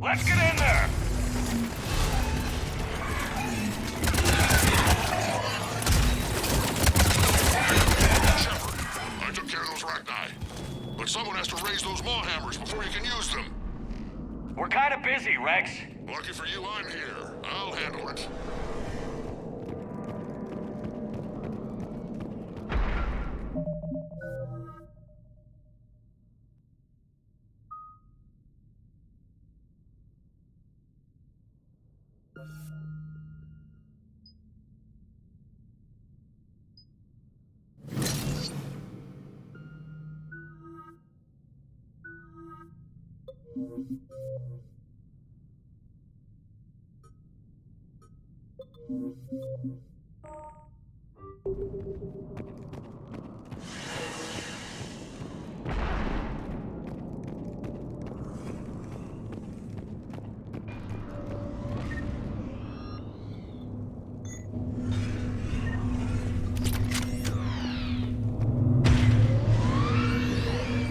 Let's get in there! Shepard, I took care of those Rachni. But someone has to raise those maw hammers before you can use them. We're kinda busy, Rex. Lucky for you, I'm here. I'll handle it.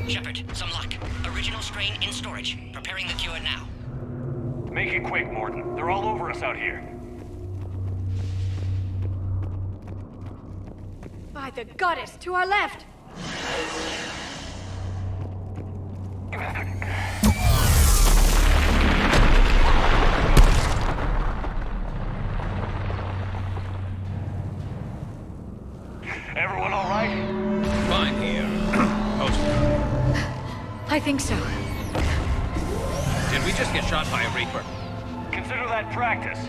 Shepard, some luck. Original strain in storage. Preparing the cure now. Make it quick, Morton. They're all over us out here. By the goddess, to our left! Everyone all right? Fine here. Post. I think so. Did we just get shot by a Reaper? Consider that practice.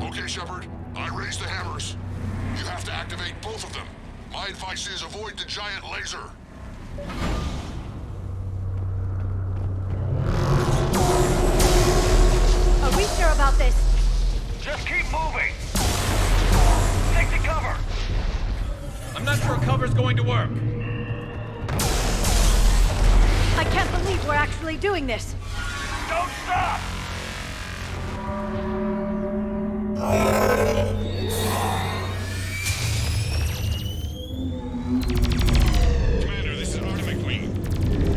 Okay, Shepard. I raised the hammers. You have to activate both of them. My advice is avoid the giant laser. Are we sure about this? Just keep moving! Take to cover! I'm not sure cover's going to work. I can't believe we're actually doing this. Don't stop! Commander, this is Artemis Queen.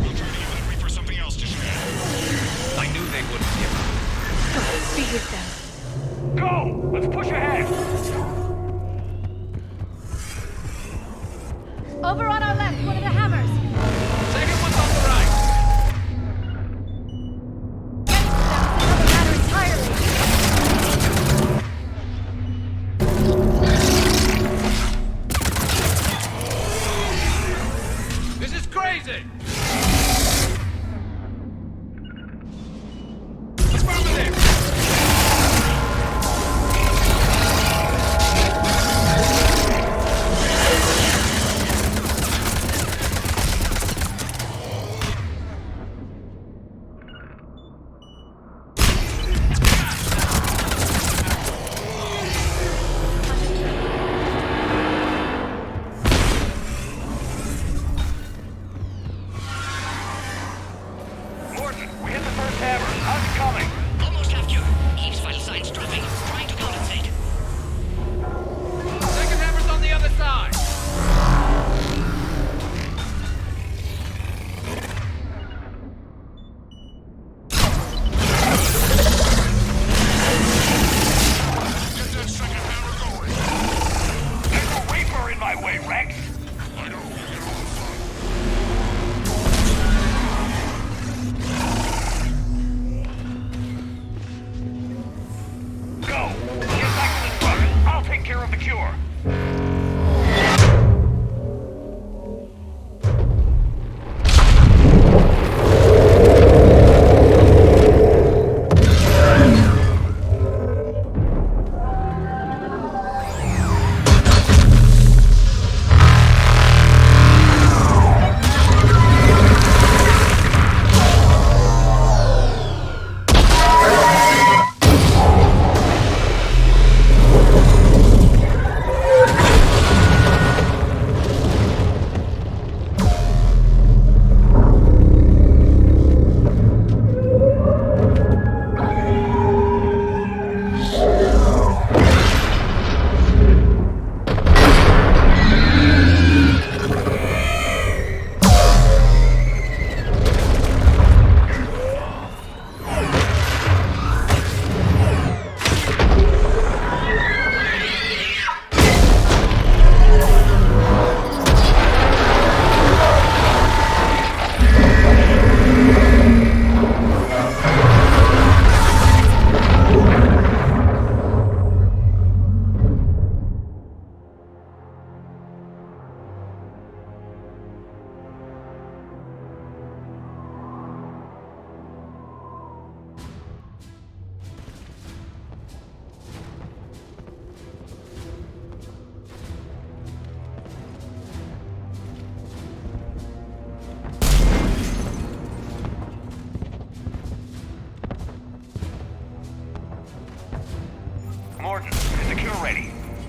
We'll try to give the Reaper something else to shoot at. I knew they wouldn't give up. Be with them. Go! Let's push ahead! Over on our left, one of the hammers. Second one's on the right. Getting to them is another matter entirely.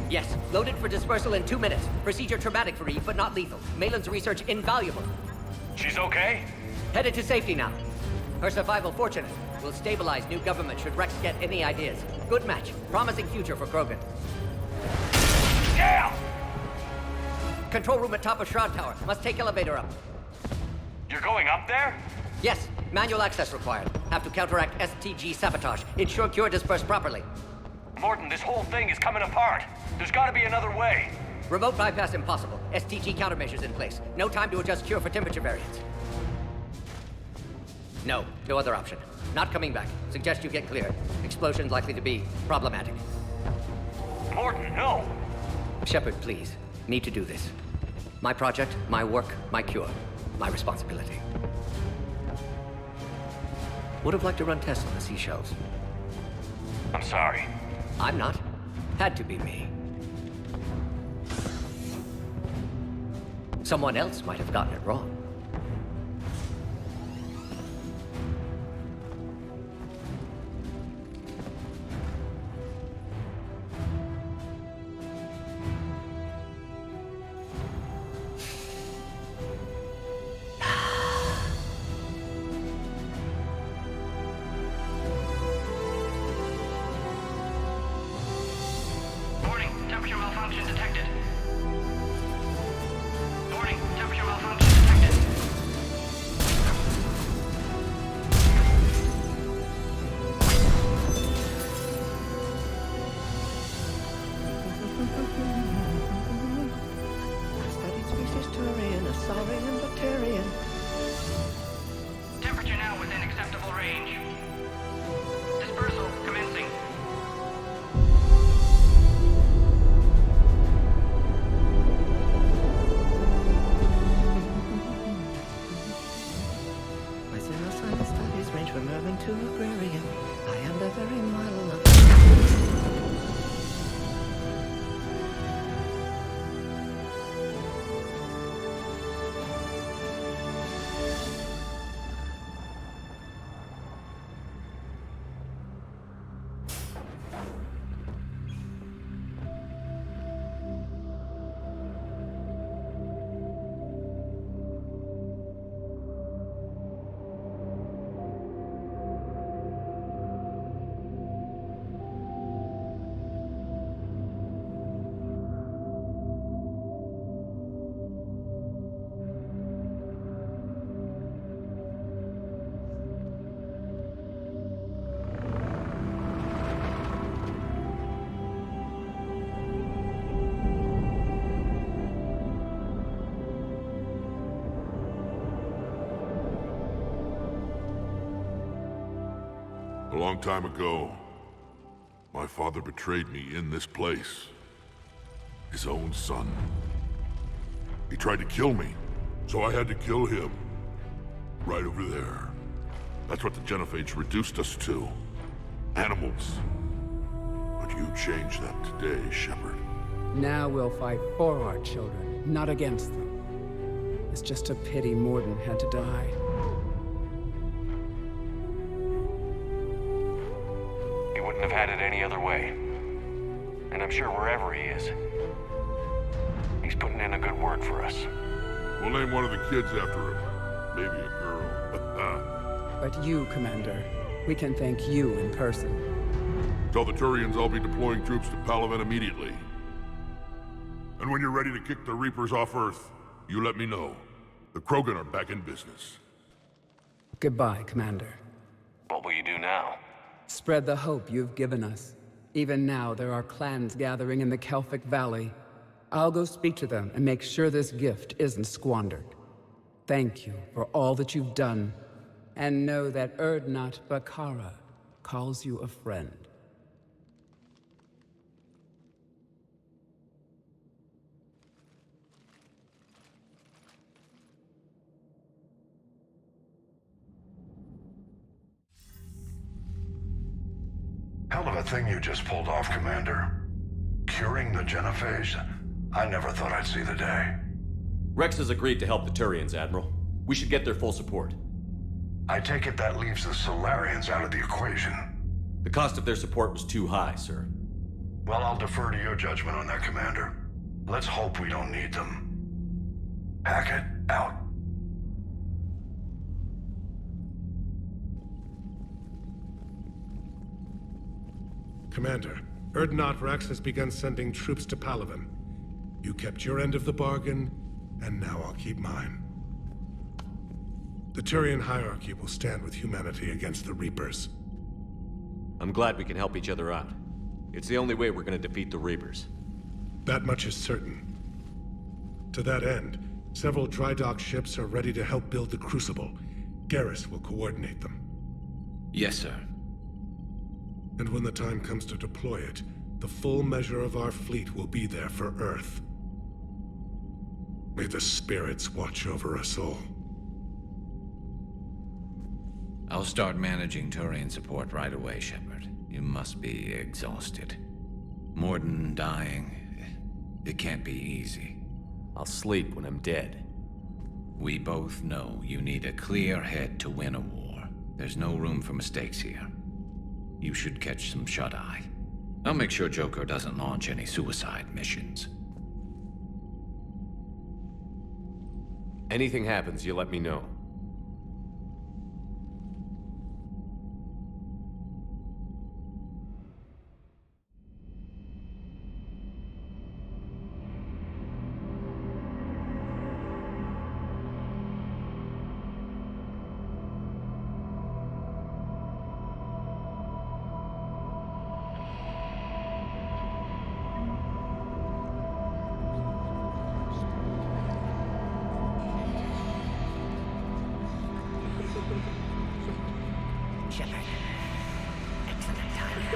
Yes, loaded for dispersal in 2 minutes. Procedure traumatic for Eve, but not lethal. Malin's research invaluable. She's okay? Headed to safety now. Her survival fortunate. Will stabilize new government should Rex get any ideas. Good match. Promising future for Krogan. Yeah! Control room at top of Shroud Tower. Must take elevator up. You're going up there? Yes, manual access required. Have to counteract STG sabotage. Ensure cure dispersed properly. Morton, this whole thing is coming apart. There's gotta be another way. Remote bypass impossible. STG countermeasures in place. No time to adjust cure for temperature variance. No other option. Not coming back. Suggest you get cleared. Explosion's likely to be problematic. Morton, no! Shepard, please. Need to do this. My project, my work, my cure. My responsibility. Would have liked to run tests on the seashells. I'm sorry. I'm not. Had to be me. Someone else might have gotten it wrong. Warning, temperature malfunction detected. Warning, temperature malfunction detected. Temperature now within acceptable range. Dispersal commencing. My pseudoscience studies range from urban to agrarian. I am the very model of... A long time ago, my father betrayed me in this place. His own son. He tried to kill me, so I had to kill him. Right over there. That's what the Genophage reduced us to. Animals. But you changed that today, Shepard. Now we'll fight for our children, not against them. It's just a pity Morden had to die. He wouldn't have had it any other way. And I'm sure wherever he is, he's putting in a good word for us. We'll name one of the kids after him. Maybe a girl. But you, Commander, we can thank you in person. Tell the Turians I'll be deploying troops to Palaven immediately. And when you're ready to kick the Reapers off Earth, you let me know. The Krogan are back in business. Goodbye, Commander. What will you do now? Spread the hope you've given us. Even now, there are clans gathering in the Kelphic Valley. I'll go speak to them and make sure this gift isn't squandered. Thank you for all that you've done, and know that Erdnot Bakara calls you a friend. Hell of a thing you just pulled off, Commander. Curing the Genophage? I never thought I'd see the day. Rex has agreed to help the Turians, Admiral. We should get their full support. I take it that leaves the Solarians out of the equation. The cost of their support was too high, sir. Well, I'll defer to your judgment on that, Commander. Let's hope we don't need them. Hackett, out. Commander, Urdnot Rex has begun sending troops to Palaven. You kept your end of the bargain, and now I'll keep mine. The Turian hierarchy will stand with humanity against the Reapers. I'm glad we can help each other out. It's the only way we're gonna defeat the Reapers. That much is certain. To that end, several dry dock ships are ready to help build the Crucible. Garrus will coordinate them. Yes, sir. And when the time comes to deploy it, the full measure of our fleet will be there for Earth. May the spirits watch over us all. I'll start managing Turian support right away, Shepard. You must be exhausted. Morden dying, it can't be easy. I'll sleep when I'm dead. We both know you need a clear head to win a war. There's no room for mistakes here. You should catch some shut-eye. I'll make sure Joker doesn't launch any suicide missions. Anything happens, you let me know. Shepard. Excellent timing.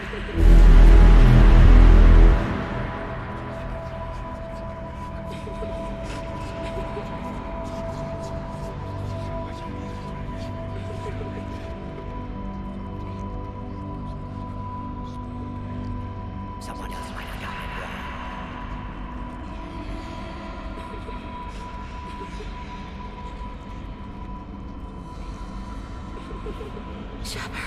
Someone else might have done it wrong. Shepard.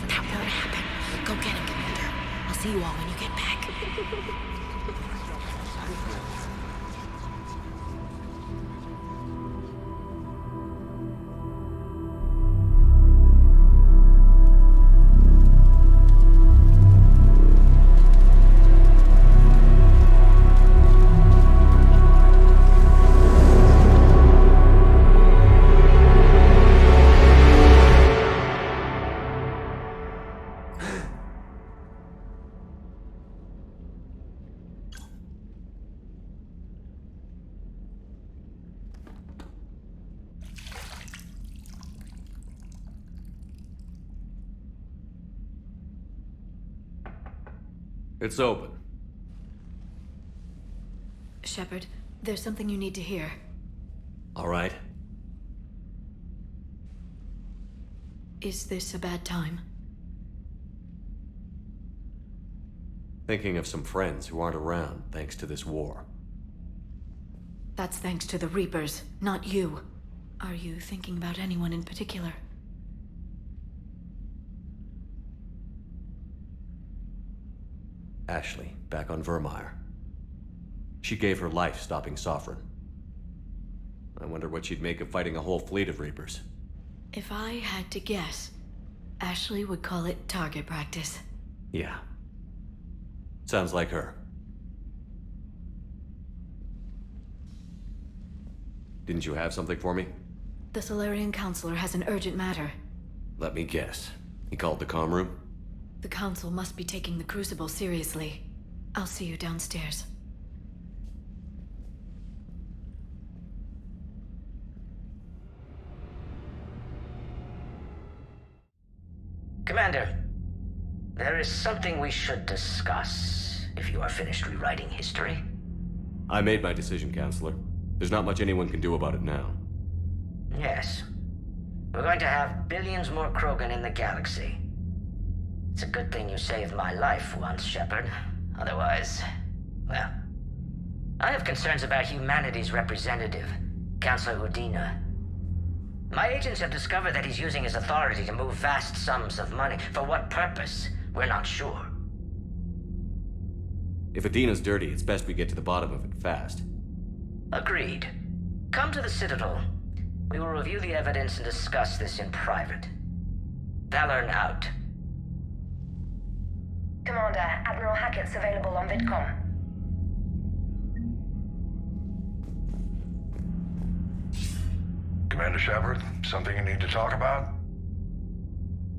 That won't happen. Go get him, Commander. I'll see you all when you get back. It's open. Shepard, there's something you need to hear. All right. Is this a bad time? Thinking of some friends who aren't around thanks to this war. That's thanks to the Reapers, not you. Are you thinking about anyone in particular? Ashley, back on Vermeer. She gave her life stopping Sovereign. I wonder what she'd make of fighting a whole fleet of Reapers. If I had to guess, Ashley would call it target practice. Yeah. Sounds like her. Didn't you have something for me? The Solarian Counselor has an urgent matter. Let me guess. He called the comm room? The Council must be taking the Crucible seriously. I'll see you downstairs. Commander, there is something we should discuss, if you are finished rewriting history. I made my decision, Counselor. There's not much anyone can do about it now. Yes. We're going to have billions more Krogan in the galaxy. It's a good thing you saved my life once, Shepard. Otherwise, well... I have concerns about humanity's representative, Councilor Udina. My agents have discovered that he's using his authority to move vast sums of money. For what purpose? We're not sure. If Adina's dirty, it's best we get to the bottom of it fast. Agreed. Come to the Citadel. We will review the evidence and discuss this in private. Valorn out. Commander, Admiral Hackett's available on VidCom. Commander Shepard, something you need to talk about?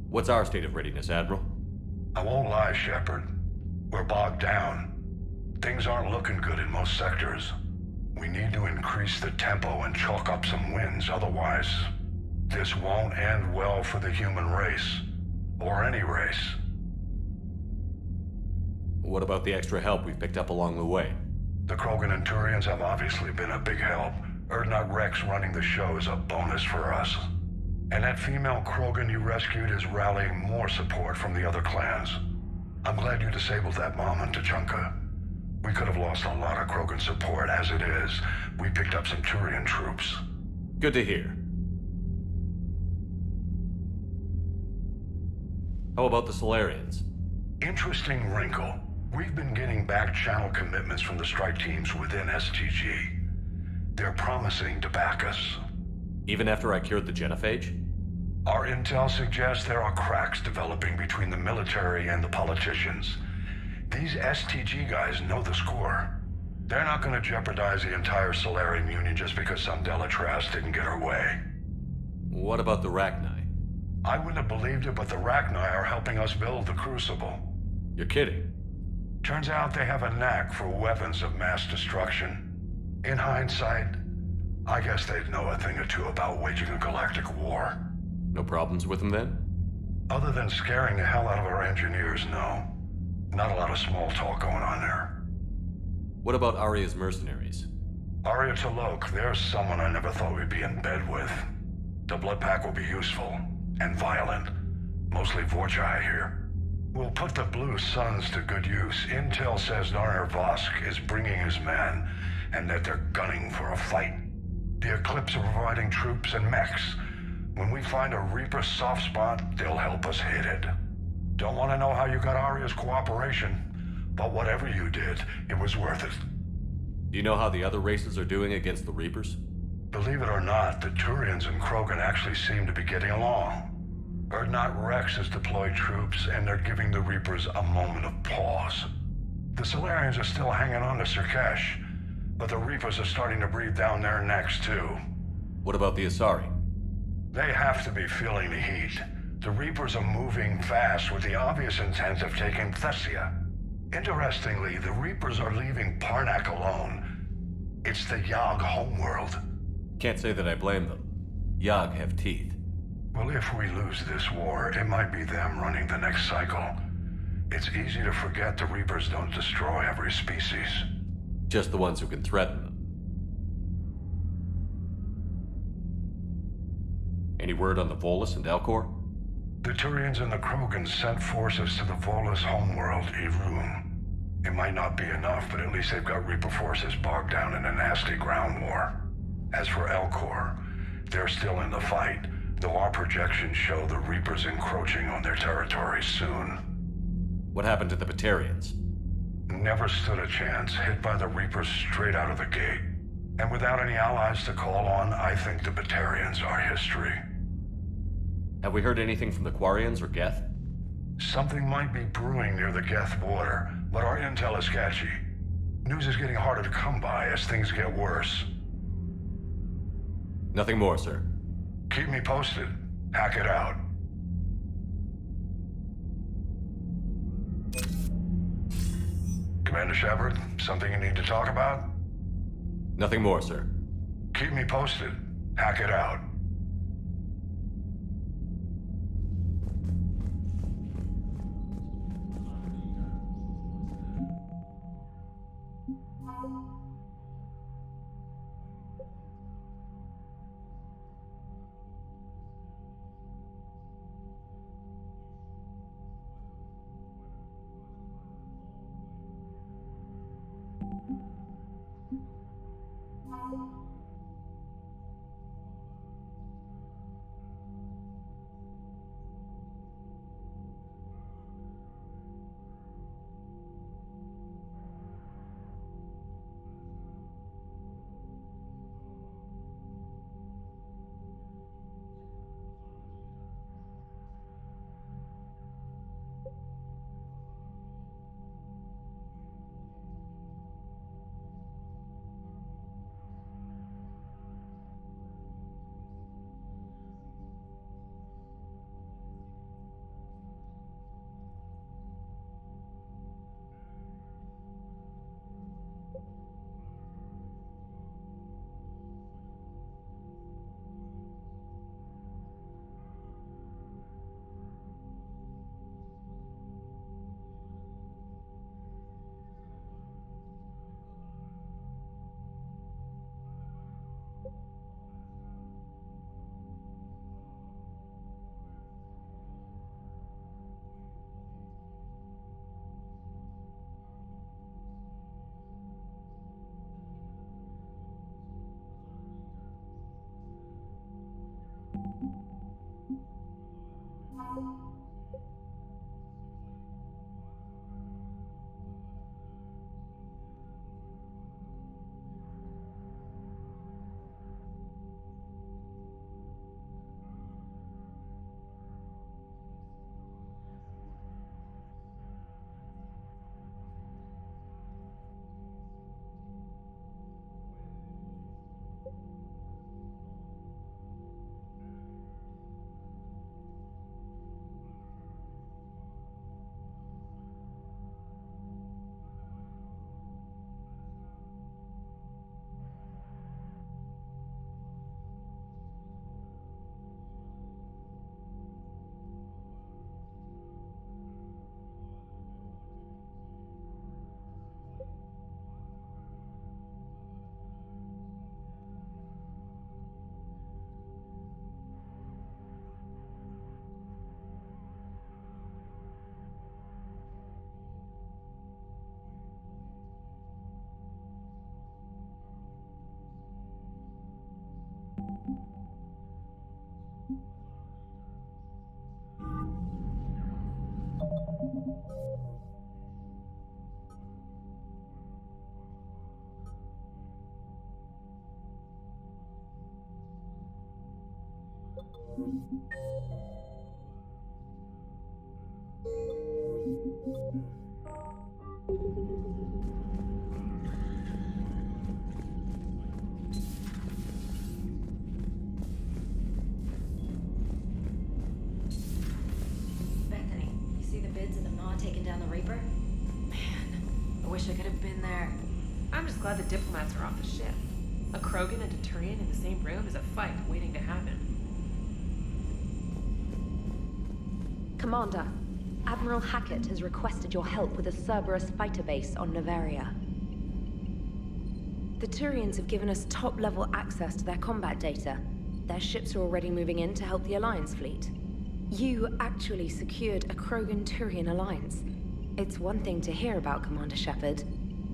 What's our state of readiness, Admiral? I won't lie, Shepard. We're bogged down. Things aren't looking good in most sectors. We need to increase the tempo and chalk up some wins, otherwise, this won't end well for the human race. Or any race. What about the extra help we've picked up along the way? The Krogan and Turians have obviously been a big help. Urdnot Rex running the show is a bonus for us. And that female Krogan you rescued is rallying more support from the other clans. I'm glad you disabled that bomb on Tachanka. We could have lost a lot of Krogan support. As it is, we picked up some Turian troops. Good to hear. How about the Solarians? Interesting wrinkle. We've been getting back-channel commitments from the strike teams within STG. They're promising to back us. Even after I cured the genophage? Our intel suggests there are cracks developing between the military and the politicians. These STG guys know the score. They're not going to jeopardize the entire Solarian Union just because some Delatras didn't get her way. What about the Rachni? I wouldn't have believed it, but the Rachni are helping us build the Crucible. You're kidding. Turns out they have a knack for weapons of mass destruction. In hindsight, I guess they'd know a thing or two about waging a galactic war. No problems with them then? Other than scaring the hell out of our engineers, no. Not a lot of small talk going on there. What about Aria's mercenaries? Aria T'Lok, there's someone I never thought we'd be in bed with. The blood pack will be useful, and violent. Mostly Vorchai here. We'll put the Blue Suns to good use. Intel says Narner Vosk is bringing his men, and that they're gunning for a fight. The Eclipse are providing troops and mechs. When we find a Reaper soft spot, they'll help us hit it. Don't want to know how you got Aria's cooperation, but whatever you did, it was worth it. Do you know how the other races are doing against the Reapers? Believe it or not, the Turians and Krogan actually seem to be getting along. Urdnot Rex has deployed troops, and they're giving the Reapers a moment of pause. The Solarians are still hanging on to Sirkesh, but the Reapers are starting to breathe down their necks, too. What about the Asari? They have to be feeling the heat. The Reapers are moving fast with the obvious intent of taking Thessia. Interestingly, the Reapers are leaving Parnak alone. It's the Yag homeworld. Can't say that I blame them. Yag have teeth. Well, if we lose this war, it might be them running the next cycle. It's easy to forget the Reapers don't destroy every species. Just the ones who can threaten them. Any word on the Volus and Elcor? The Turians and the Krogan sent forces to the Volus homeworld, Irun. It might not be enough, but at least they've got Reaper forces bogged down in a nasty ground war. As for Elcor, they're still in the fight, though our projections show the Reapers encroaching on their territory soon. What happened to the Batarians? Never stood a chance, hit by the Reapers straight out of the gate. And without any allies to call on, I think the Batarians are history. Have we heard anything from the Quarians or Geth? Something might be brewing near the Geth border, but our intel is sketchy. News is getting harder to come by as things get worse. Nothing more, sir. Keep me posted. Hack it out. Commander Shepard, something you need to talk about? Nothing more, sir. Keep me posted. Hack it out. Bethany, you see the bids of the Maw taking down the Reaper? Man, I wish I could have been there. I'm just glad the diplomats are off the ship. A Krogan and a Turian in the same room is a fight waiting to happen. Commander, Admiral Hackett has requested your help with a Cerberus fighter base on Novaria. The Turians have given us top-level access to their combat data. Their ships are already moving in to help the Alliance fleet. You actually secured a Krogan-Turian alliance. It's one thing to hear about Commander Shepard.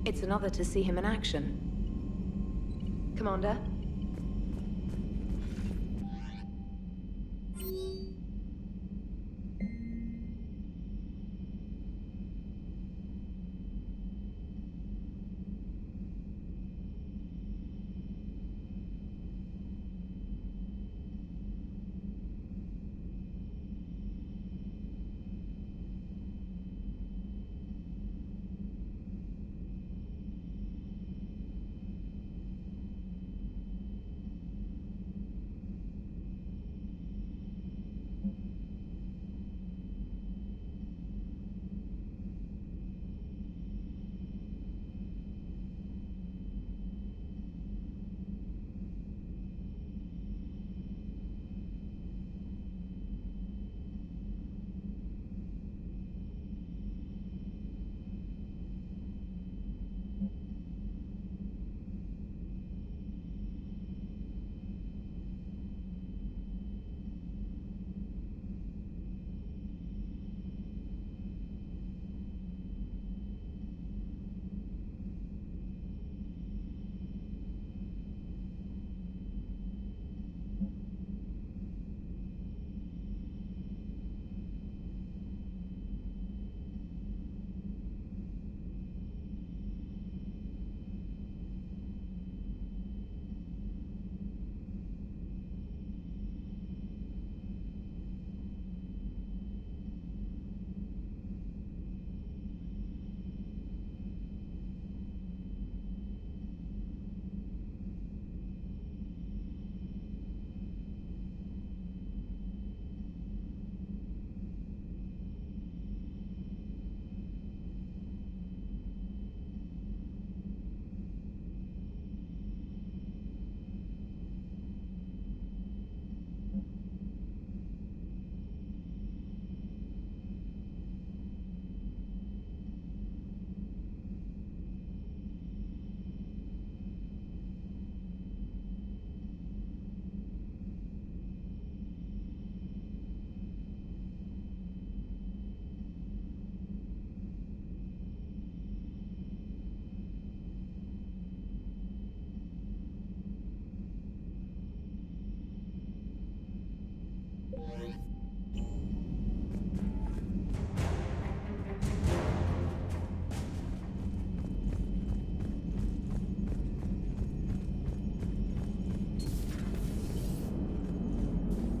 It's another to see him in action. Commander?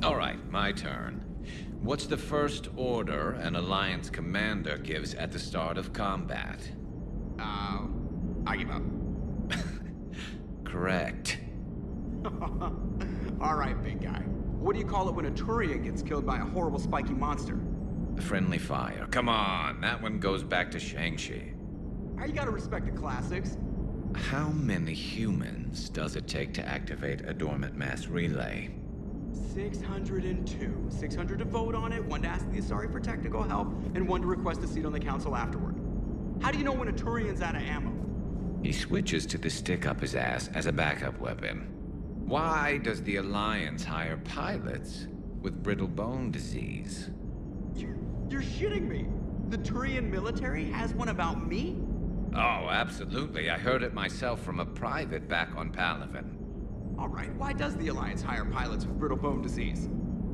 All right, my turn. What's the first order an Alliance commander gives at the start of combat? I give up. Correct. All right, big guy. What do you call it when a Turian gets killed by a horrible spiky monster? Friendly fire. Come on, that one goes back to Shang-Chi. You gotta respect the classics. How many humans does it take to activate a dormant mass relay? 602. 600 to vote on it, 1 to ask the Asari for technical help, and 1 to request a seat on the council afterward. How do you know when a Turian's out of ammo? He switches to the stick up his ass as a backup weapon. Why does the Alliance hire pilots with brittle bone disease? You're shitting me! The Turian military has one about me? Oh, absolutely. I heard it myself from a private back on Palaven. All right, why does the Alliance hire pilots with brittle bone disease?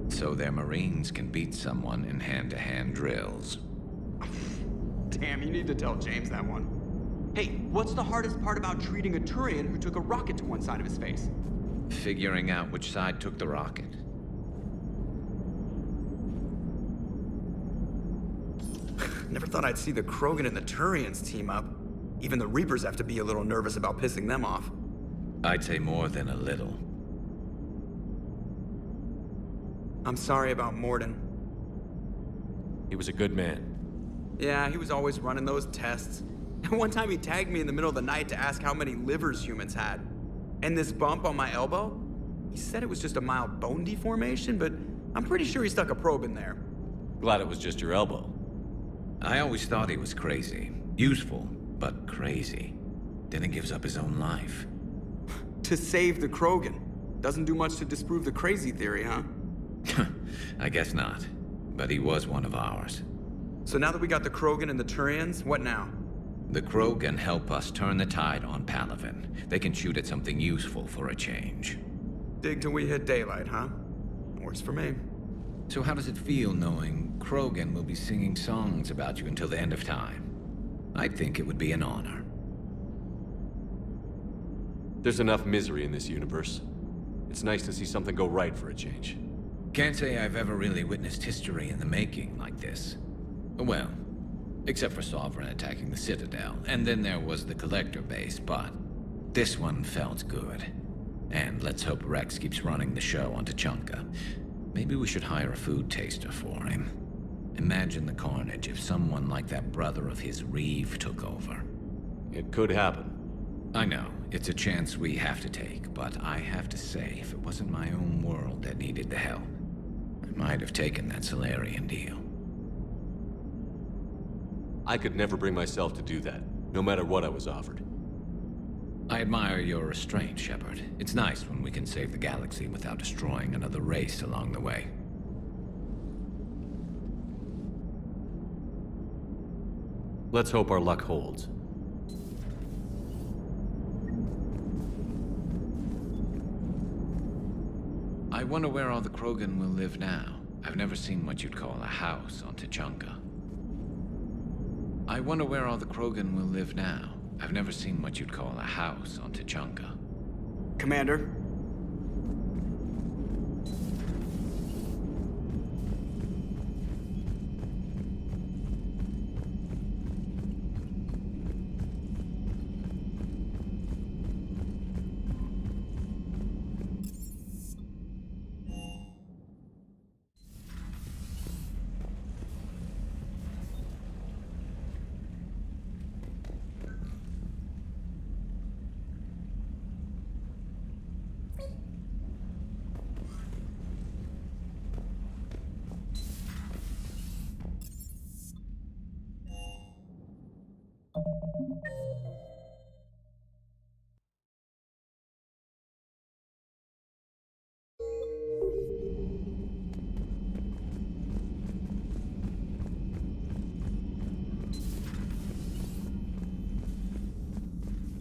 So their Marines can beat someone in hand-to-hand drills. Damn, you need to tell James that one. Hey, what's the hardest part about treating a Turian who took a rocket to one side of his face? Figuring out which side took the rocket. Never thought I'd see the Krogan and the Turians team up. Even the Reapers have to be a little nervous about pissing them off. I'd say more than a little. I'm sorry about Morden. He was a good man. Yeah, he was always running those tests. And one time he tagged me in the middle of the night to ask how many livers humans had. And this bump on my elbow? He said it was just a mild bone deformation, but I'm pretty sure he stuck a probe in there. Glad it was just your elbow. I always thought he was crazy. Useful, but crazy. Then he gives up his own life. To save the Krogan. Doesn't do much to disprove the crazy theory, huh? I guess not. But he was one of ours. So now that we got the Krogan and the Turians, what now? The Krogan help us turn the tide on Palaven. They can shoot at something useful for a change. Dig till we hit daylight, huh? Works for me. So how does it feel knowing Krogan will be singing songs about you until the end of time? I think it would be an honor. There's enough misery in this universe. It's nice to see something go right for a change. Can't say I've ever really witnessed history in the making like this. Well, except for Sovereign attacking the Citadel, and then there was the Collector base, but this one felt good. And let's hope Rex keeps running the show on Tuchanka. Maybe we should hire a food taster for him. Imagine the carnage if someone like that brother of his, Reeve, took over. It could happen. I know, it's a chance we have to take, but I have to say, if it wasn't my own world that needed the help, I might have taken that Solarian deal. I could never bring myself to do that, no matter what I was offered. I admire your restraint, Shepard. It's nice when we can save the galaxy without destroying another race along the way. Let's hope our luck holds. I wonder where all the Krogan will live now. I've never seen what you'd call a house on Tuchanka. I wonder where all the Krogan will live now. I've never seen what you'd call a house on Tuchanka. Commander?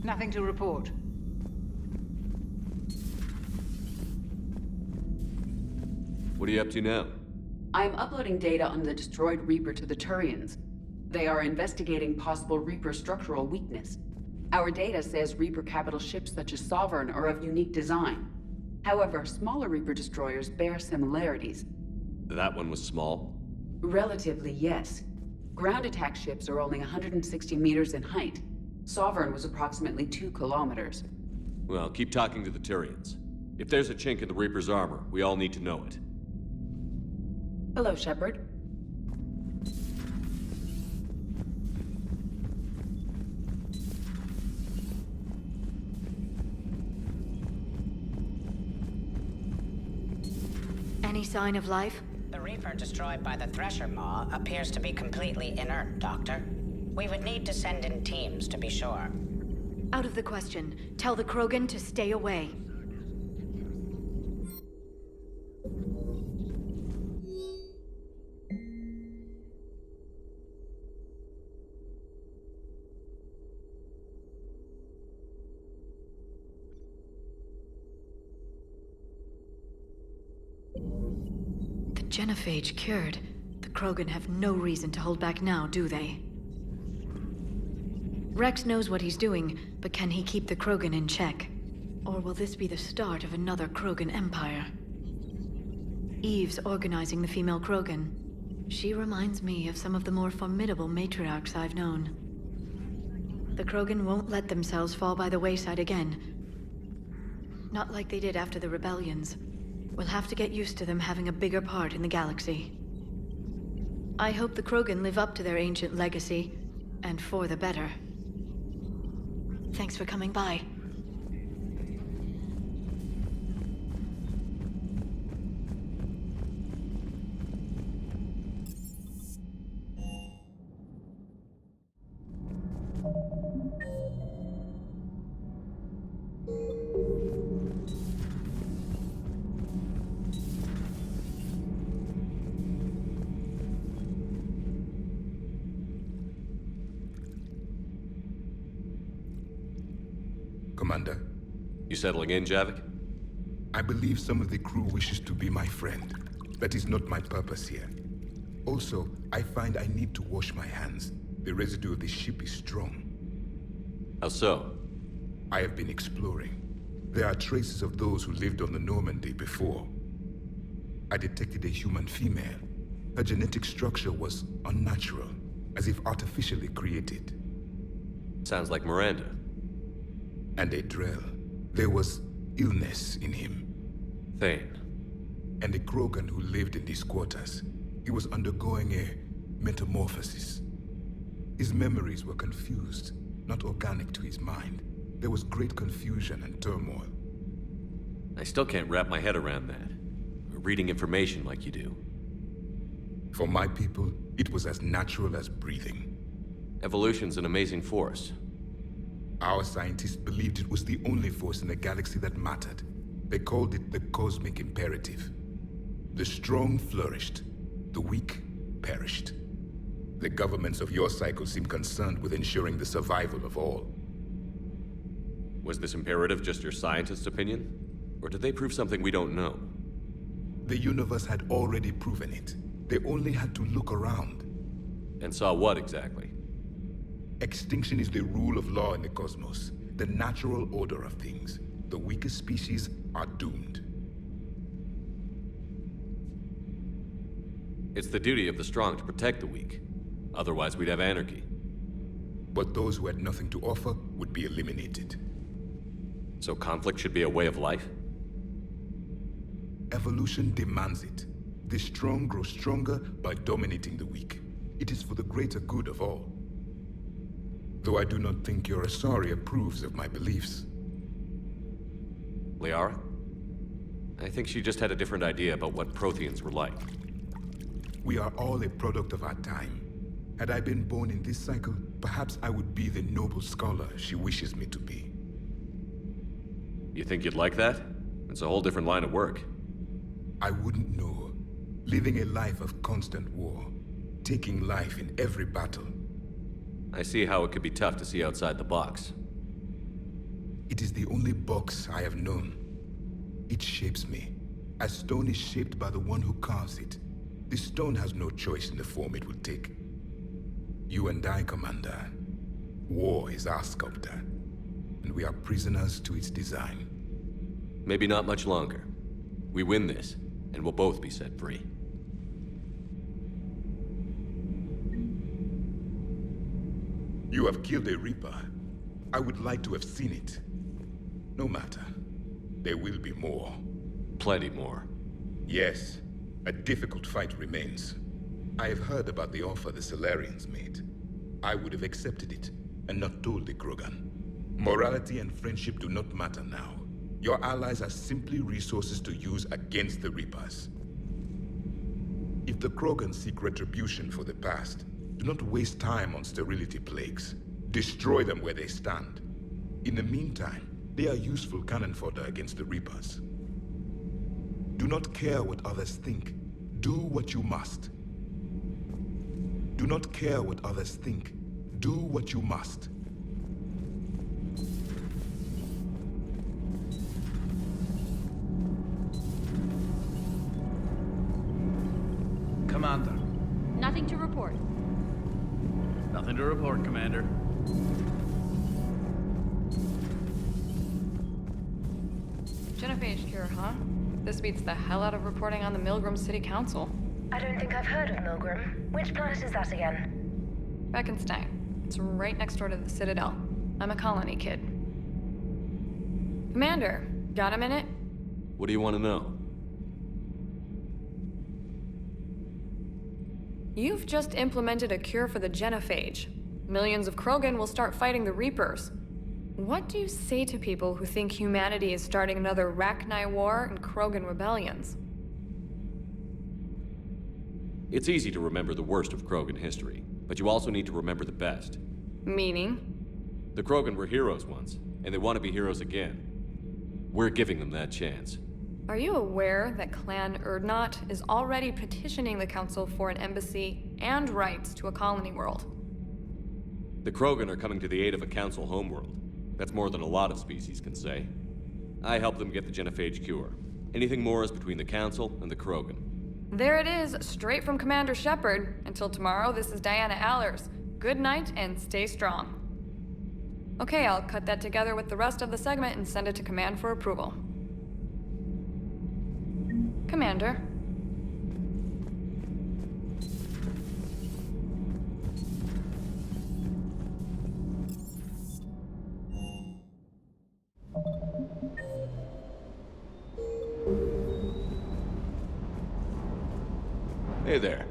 Nothing to report. What are you up to now? I am uploading data on the destroyed Reaper to the Turians. They are investigating possible Reaper structural weakness. Our data says Reaper capital ships such as Sovereign are of unique design. However, smaller Reaper destroyers bear similarities. That one was small? Relatively, yes. Ground attack ships are only 160 meters in height. Sovereign was approximately 2 kilometers. Well, keep talking to the Turians. If there's a chink in the Reaper's armor, we all need to know it. Hello, Shepard. Any sign of life? The Reaper destroyed by the Thresher Maw appears to be completely inert, Doctor. We would need to send in teams to be sure. Out of the question. Tell the Krogan to stay away. The genophage cured. The Krogan have no reason to hold back now, do they? Rex knows what he's doing, but can he keep the Krogan in check? Or will this be the start of another Krogan empire? Eve's organizing the female Krogan. She reminds me of some of the more formidable matriarchs I've known. The Krogan won't let themselves fall by the wayside again. Not like they did after the rebellions. We'll have to get used to them having a bigger part in the galaxy. I hope the Krogan live up to their ancient legacy, and for the better. Thanks for coming by. Commander. You settling in, Javik? I believe some of the crew wishes to be my friend. That is not my purpose here. Also, I find I need to wash my hands. The residue of the ship is strong. How so? I have been exploring. There are traces of those who lived on the Normandy before. I detected a human female. Her genetic structure was unnatural, as if artificially created. Sounds like Miranda. And a Drell. There was illness in him. Thane. And a Krogan who lived in these quarters. He was undergoing a metamorphosis. His memories were confused, not organic to his mind. There was great confusion and turmoil. I still can't wrap my head around that. Reading information like you do. For my people, it was as natural as breathing. Evolution's an amazing force. Our scientists believed it was the only force in the galaxy that mattered. They called it the cosmic imperative. The strong flourished, the weak perished. The governments of your cycle seem concerned with ensuring the survival of all. Was this imperative just your scientist's opinion? Or did they prove something we don't know? The universe had already proven it. They only had to look around. And saw what exactly? Extinction is the rule of law in the cosmos, the natural order of things. The weakest species are doomed. It's the duty of the strong to protect the weak. Otherwise, we'd have anarchy. But those who had nothing to offer would be eliminated. So conflict should be a way of life? Evolution demands it. The strong grow stronger by dominating the weak. It is for the greater good of all. Though I do not think your Asari approves of my beliefs. Liara? I think she just had a different idea about what Protheans were like. We are all a product of our time. Had I been born in this cycle, perhaps I would be the noble scholar she wishes me to be. You think you'd like that? It's a whole different line of work. I wouldn't know. Living a life of constant war. Taking life in every battle. I see how it could be tough to see outside the box. It is the only box I have known. It shapes me, as stone is shaped by the one who carves it. The stone has no choice in the form it will take. You and I, Commander. War is our sculptor, and we are prisoners to its design. Maybe not much longer. We win this, and we'll both be set free. You have killed a Reaper. I would like to have seen it. No matter. There will be more. Plenty more. Yes. A difficult fight remains. I have heard about the offer the Solarians made. I would have accepted it, and not told the Krogan. Morality and friendship do not matter now. Your allies are simply resources to use against the Reapers. If the Krogan seek retribution for the past, do not waste time on sterility plagues. Destroy them where they stand. In the meantime, they are useful cannon fodder against the Reapers. Do not care what others think. Do what you must. Do not care what others think. Do what you must. Commander. Nothing to report. Nothing to report, Commander. Genophage cure, huh? This beats the hell out of reporting on the Milgram City Council. I don't think I've heard of Milgram. Which planet is that again? Beckenstein. It's right next door to the Citadel. I'm a colony kid. Commander, got a minute? What do you want to know? You've just implemented a cure for the genophage. Millions of Krogan will start fighting the Reapers. What do you say to people who think humanity is starting another Rachni War and Krogan rebellions? It's easy to remember the worst of Krogan history, but you also need to remember the best. Meaning? The Krogan were heroes once, and they want to be heroes again. We're giving them that chance. Are you aware that Clan Urdnot is already petitioning the Council for an embassy and rights to a colony world? The Krogan are coming to the aid of a Council homeworld. That's more than a lot of species can say. I helped them get the genophage cure. Anything more is between the Council and the Krogan. There it is, straight from Commander Shepard. Until tomorrow, this is Diana Allers. Good night and stay strong. Okay, I'll cut that together with the rest of the segment and send it to Command for approval. Commander. Hey there.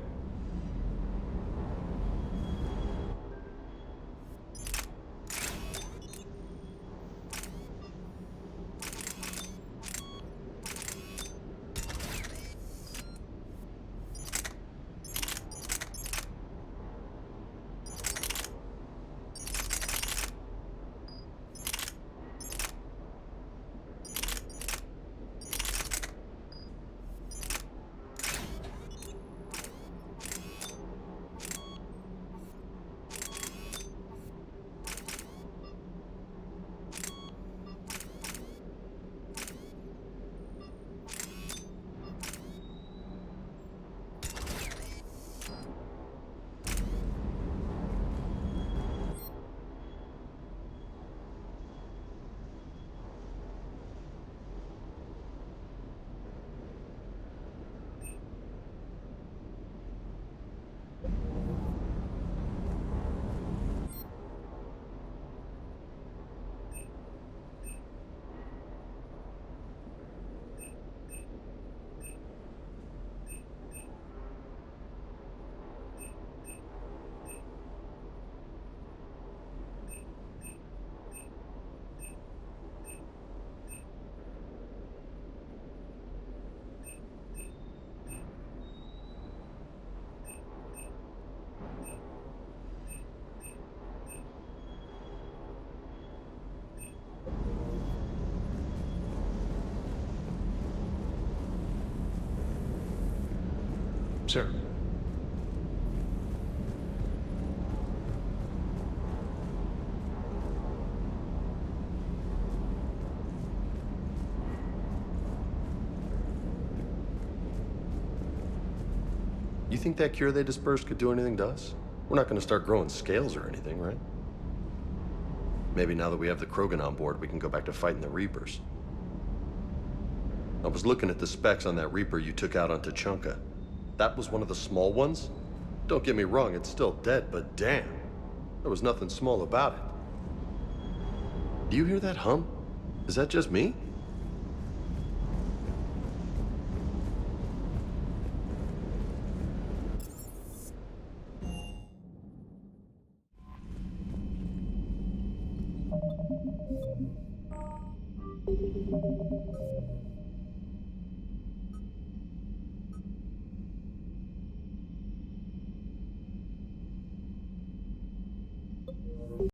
Sir. You think that cure they dispersed could do anything to us? We're not gonna start growing scales or anything, right? Maybe now that we have the Krogan on board, we can go back to fighting the Reapers. I was looking at the specs on that Reaper you took out on Tuchanka. That was one of the small ones? Don't get me wrong, it's still dead, but damn. There was nothing small about it. Do you hear that hum? Is that just me?